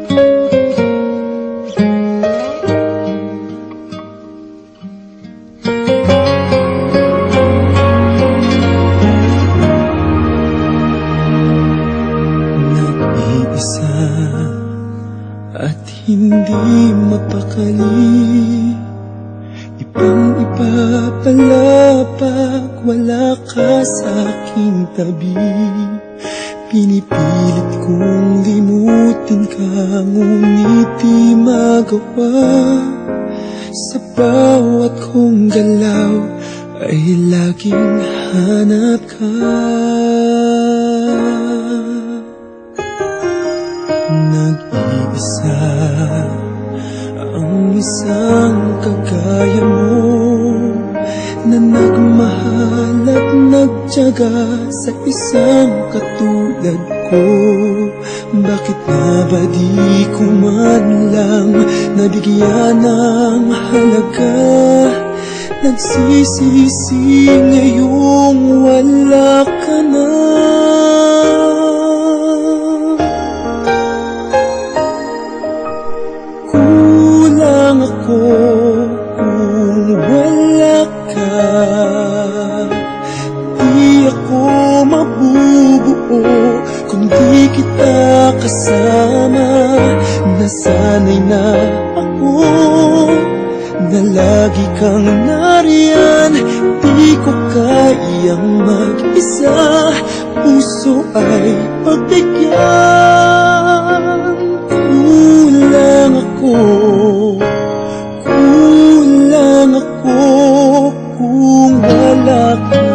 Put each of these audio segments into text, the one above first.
Nag-iisa at hindi mapakali, ibang-iba pala pag wala ka sa aking tabi. Pinipilit kong limutin ka, ngunit di magawa. Sa bawat kong galaw ay laging hanap ka. Nag-iisa ang isang kagaya mo, na nagmahal at nagtiyaga sa isang katulad ko. Bakit nga ba di ko man lang nabigyan ng halaga? Nagsisisi ngayong wala ka na. Kulang ako kung wala ka, di ako mabubuo kung di kita kasama. Nasanay na ako na lagi kang nariyan, di ko kayang mag-isa. Puso ay pagbigyan. Kulang ako kung wala ka.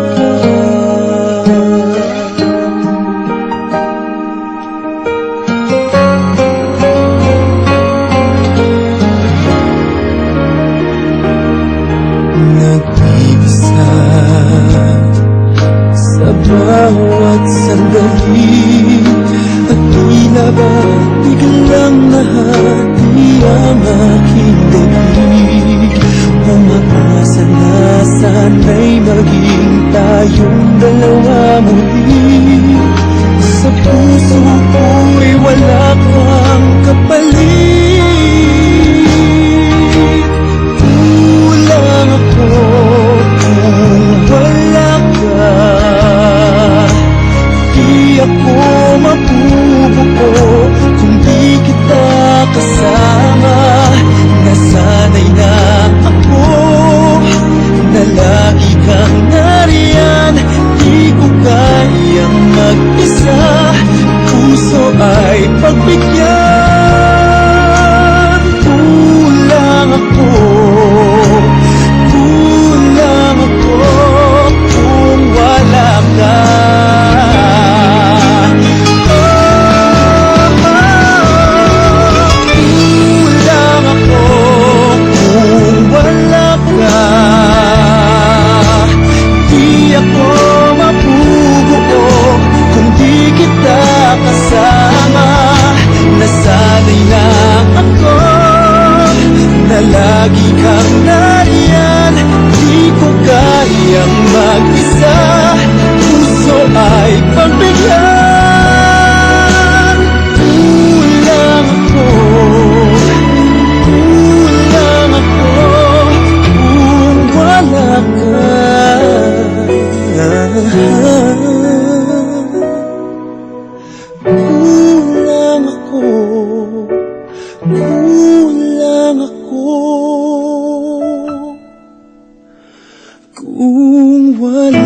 Nag-iisa sa bawat sandali, at tila ba biglang nahati ang aking daig. Umaasa na sana'y maging tayong dalawa muli. Sa puso ko'y wala kang kapalit. Kulang ako kung wala ka, di ako mabubuo kung di kita kasama. Nasanay na ako na lagi kang nariyan, di ko kayang mag-isa. Puso ay pagbigyan. Kulang ako kung wala ka. Nasanay na ako na lagi kang nariyan, di ko kayang mag-isa. Puso ay pagbigyan. Kulang ako kung wala ka. Kulang ako kung wala